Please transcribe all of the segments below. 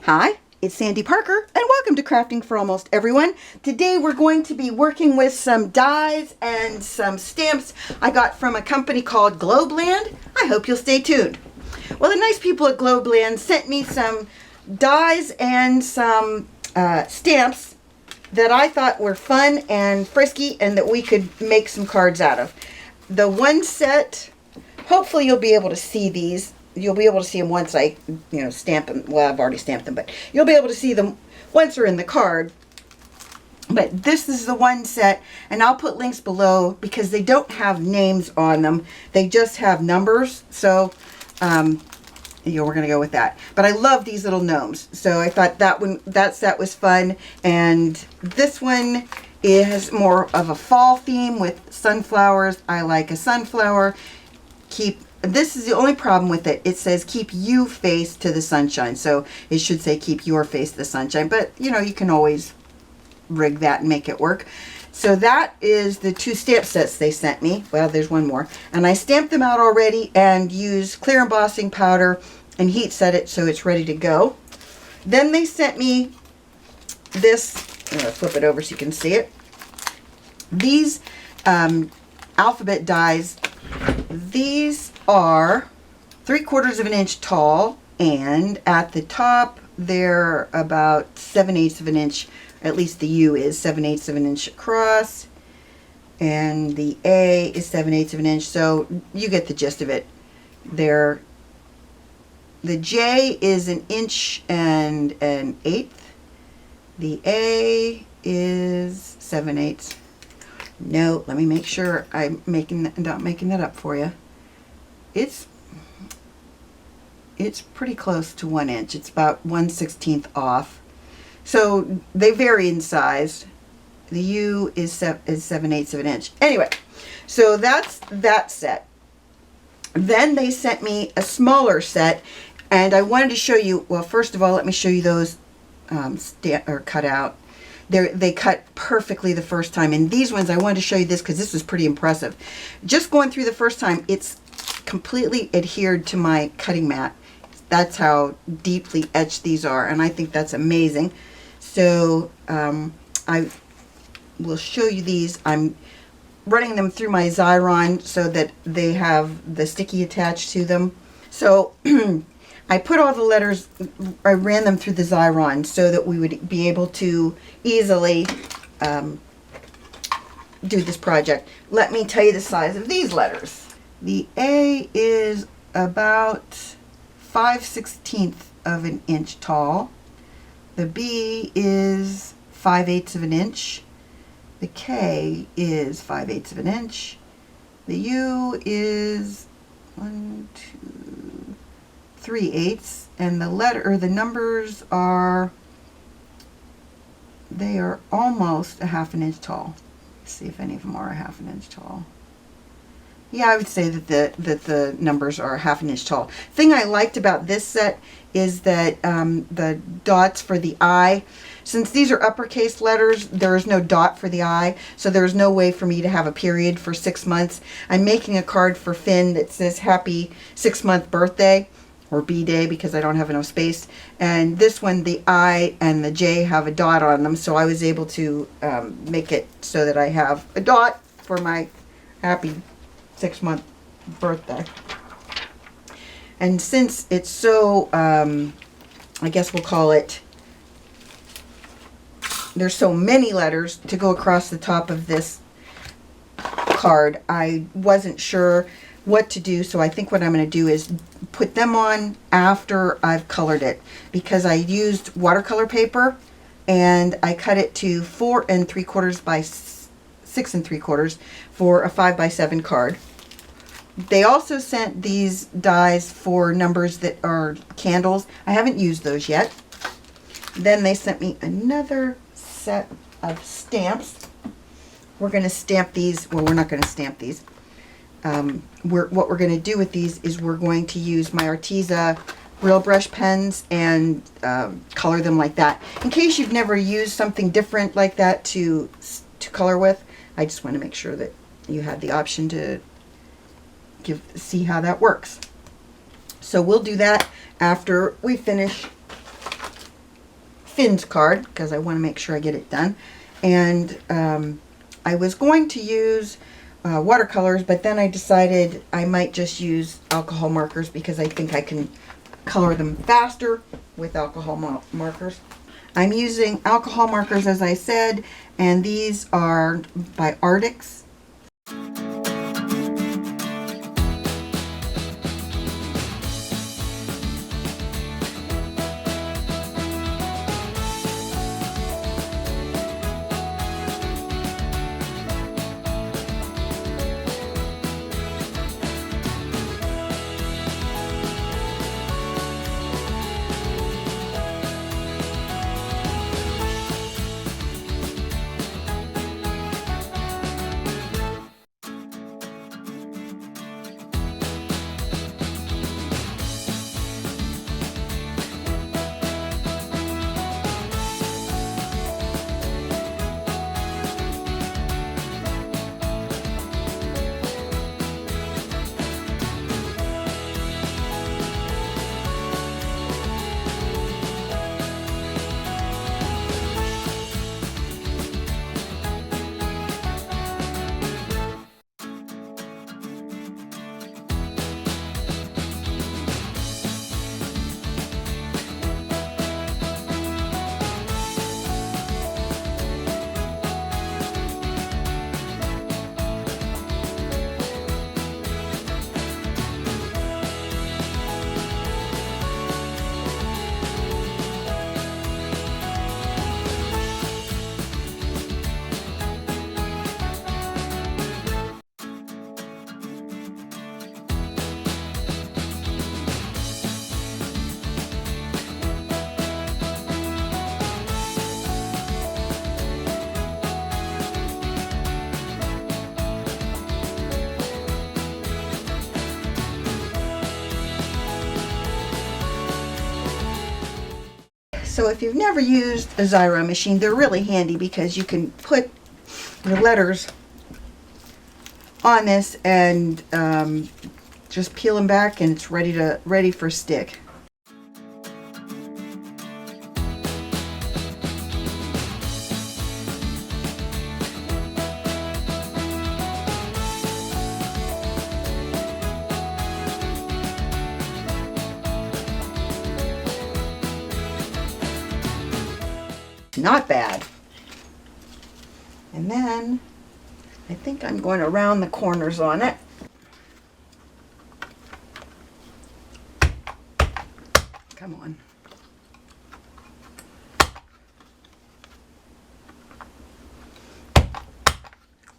Hi, it's Sandy Parker, and welcome to Crafting for Almost Everyone. Today we're going to be working with some dies and some stamps I got from a company called Globleland. I hope you'll stay tuned. Well, the nice people at Globleland sent me some dies and some stamps that I thought were fun and frisky and that we could make some cards out of. The one set, hopefully you'll be able to see these. You'll be able to see them once I, stamp them. Well, I've already stamped them, but you'll be able to see them once they're in the card. But this is the one set, and I'll put links below because they don't have names on them. They just have numbers. So, we're going to go with that. But I love these little gnomes. So I thought that set was fun. And this one is more of a fall theme with sunflowers. I like a sunflower. This is the only problem with it. It says keep you face to the sunshine. So it should say keep your face to the sunshine. But, you can always rig that and make it work. So that is the two stamp sets they sent me. Well, there's one more. And I stamped them out already and used clear embossing powder and heat set it so it's ready to go. Then they sent me this. I'm going to flip it over so you can see it. These alphabet dies. These are 3/4 of an inch tall, and at the top they're about 7/8 of an inch. At least the U is 7/8 of an inch across, and the A is 7/8 of an inch. So you get the gist of it. The J is 1 inch and 1/8. The A is 7/8. No, let me make sure I'm not making that up for you. It's pretty close to 1 inch. It's about 1/16 off. So they vary in size. The U is 7/8 of an inch. Anyway, so that's that set. Then they sent me a smaller set, and I wanted to show you. Well, first of all, let me show you those cut out. They cut perfectly the first time. And these ones, I wanted to show you this because this was pretty impressive. Just going through the first time, it's completely adhered to my cutting mat. That's how deeply etched these are. And I think that's amazing. So I will show you these. I'm running them through my Xyron so that they have the sticky attached to them. So I put all the letters, I ran them through the Xyron so that we would be able to easily do this project. Let me tell you the size of these letters. The A is about 5/16 of an inch tall. The B is 5/8 of an inch. The K is 5/8 of an inch. The U is 3/8, and the numbers are, they are almost a 1/2 inch tall. Let's see if any of them are a 1/2 inch tall. Yeah, I would say that the numbers are a 1/2 inch tall. Thing I liked about this set is that the dots for the I, since these are uppercase letters, there is no dot for the I, so there's no way for me to have a period for 6 months. I'm making a card for Finn that says happy 6-month birthday, or B-Day, because I don't have enough space. And this one, the I and the J have a dot on them, so I was able to make it so that I have a dot for my happy 6-month birthday. And since it's so, I guess we'll call it, there's so many letters to go across the top of this card, I wasn't sure what to do, so I think what I'm going to do is put them on after I've colored it, because I used watercolor paper and I cut it to 4 3/4 by 6 3/4 for a 5 by 7 card. They also sent these dies for numbers that are candles. I haven't used those yet. Then they sent me another set of stamps. We're going to stamp these. Well, we're not going to stamp these. What we're going to do with these is we're going to use my Arteza Real Brush pens and color them like that. In case you've never used something different like that to color with, I just want to make sure that you had the option to see how that works. So we'll do that after we finish Finn's card because I want to make sure I get it done. And I was going to use watercolors, but then I decided I might just use alcohol markers because I think I can color them faster with alcohol markers. I'm using alcohol markers, as I said, and these are by Arctics. So if you've never used a Xyron machine, they're really handy because you can put your letters on this and just peel them back and it's ready for stick. Not bad. And then I think I'm going to round the corners on it. Come on.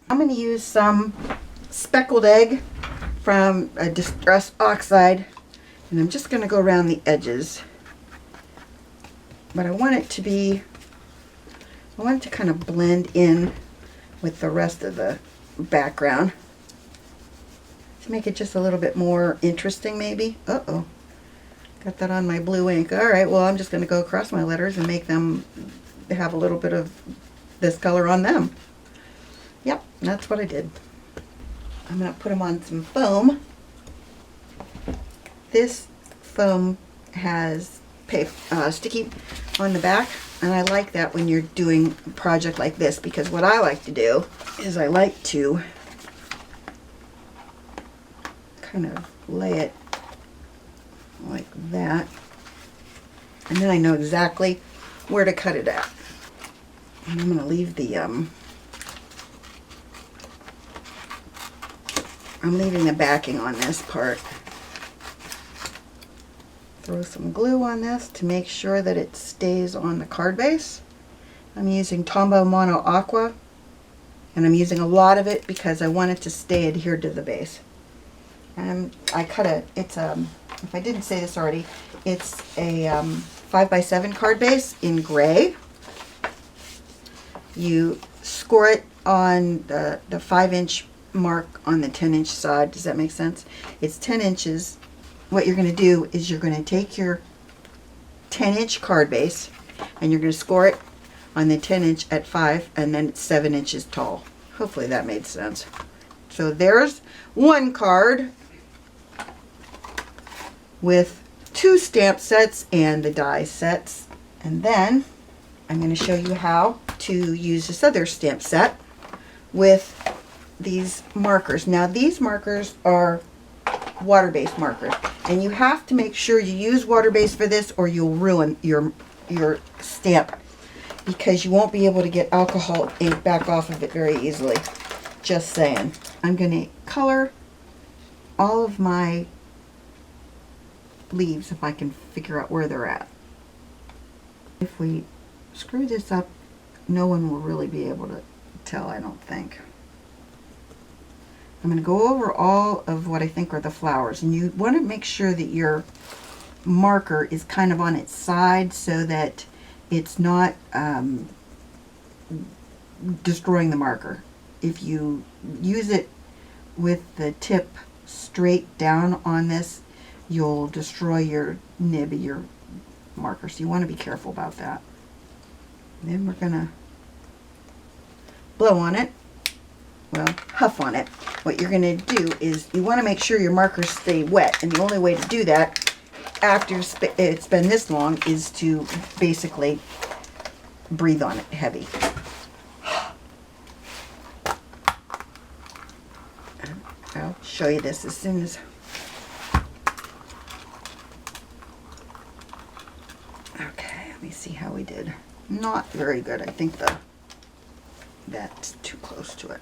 I'm going to use some speckled egg from a Distress Oxide, and I'm just going to go around the edges. But I want it to kind of blend in with the rest of the background to make it just a little bit more interesting maybe. Uh-oh. Got that on my blue ink. Alright, well I'm just going to go across my letters and make them have a little bit of this color on them. Yep, that's what I did. I'm going to put them on some foam. This foam has sticky on the back, and I like that when you're doing a project like this, because what I like to do is I like to kind of lay it like that, and then I know exactly where to cut it at. And I'm going to leave the I'm leaving the backing on this part. Throw some glue on this to make sure that it stays on the card base. I'm using Tombow Mono Aqua, and I'm using a lot of it because I want it to stay adhered to the base. And I cut if I didn't say this already, it's a 5x7 card base in gray. You score it on the 5-inch mark on the 10-inch side. Does that make sense? It's 10 inches. What you're going to do is you're going to take your 10-inch card base and you're going to score it on the 10-inch at 5, and then it's 7 inches tall. Hopefully that made sense. So there's one card with 2 stamp sets and the die sets. And then I'm going to show you how to use this other stamp set with these markers. Now these markers are water-based markers, and you have to make sure you use water-based for this or you'll ruin your stamp, because you won't be able to get alcohol ink back off of it very easily. Just saying. I'm going to color all of my leaves if I can figure out where they're at. If we screw this up, no one will really be able to tell, I don't think. I'm going to go over all of what I think are the flowers, and you want to make sure that your marker is kind of on its side so that it's not destroying the marker. If you use it with the tip straight down on this, you'll destroy your nib of your marker, so you want to be careful about that. Then we're going to blow on it. Well, huff on it. What you're going to do is you want to make sure your markers stay wet, and the only way to do that after it's been this long is to basically breathe on it heavy. I'll show you this as soon as. Okay, let me see how we did. Not very good. I think that's too close to it.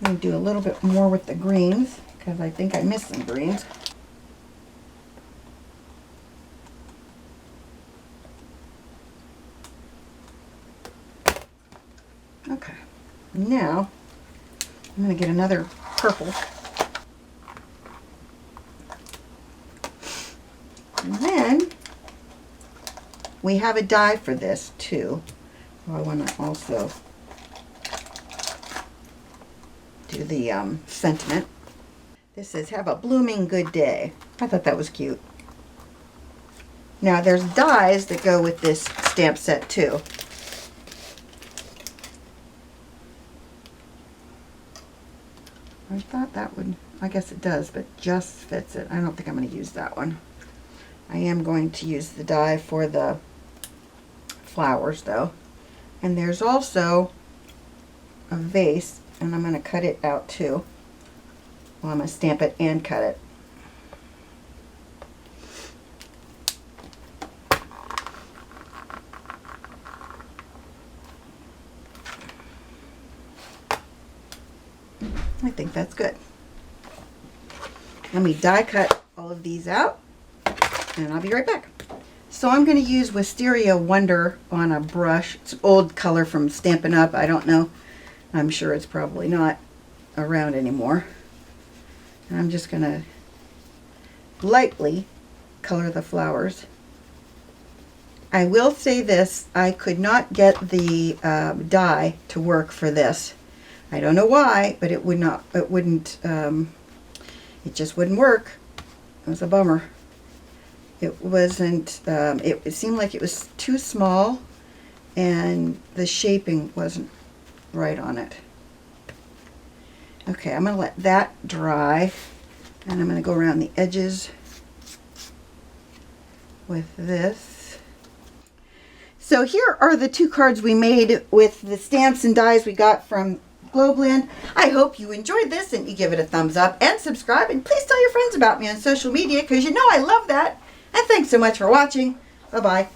I'm going to do a little bit more with the greens because I think I missed some greens. Okay, now I'm going to get another purple. And then we have a die for this too. So I want to also do the sentiment. This says, have a blooming good day. I thought that was cute. Now there's dies that go with this stamp set too. I thought that would, I guess it does, but just fits it. I don't think I'm going to use that one. I am going to use the die for the flowers though. And there's also a vase, and I'm going to cut it out too. Well, I'm going to stamp it and cut it. I think that's good. Let me die cut all of these out, and I'll be right back. So I'm going to use Wisteria Wonder on a brush. It's an old color from Stampin' Up. I don't know. I'm sure it's probably not around anymore. And I'm just going to lightly color the flowers. I will say this, I could not get the die to work for this. I don't know why, but it just wouldn't work. It was a bummer. It wasn't, it seemed like it was too small, and the shaping wasn't right on it. Okay, I'm going to let that dry, and I'm going to go around the edges with this. So here are the two cards we made with the stamps and dies we got from Globleland. I hope you enjoyed this and you give it a thumbs up and subscribe, and please tell your friends about me on social media because you know I love that. And thanks so much for watching. Bye-bye.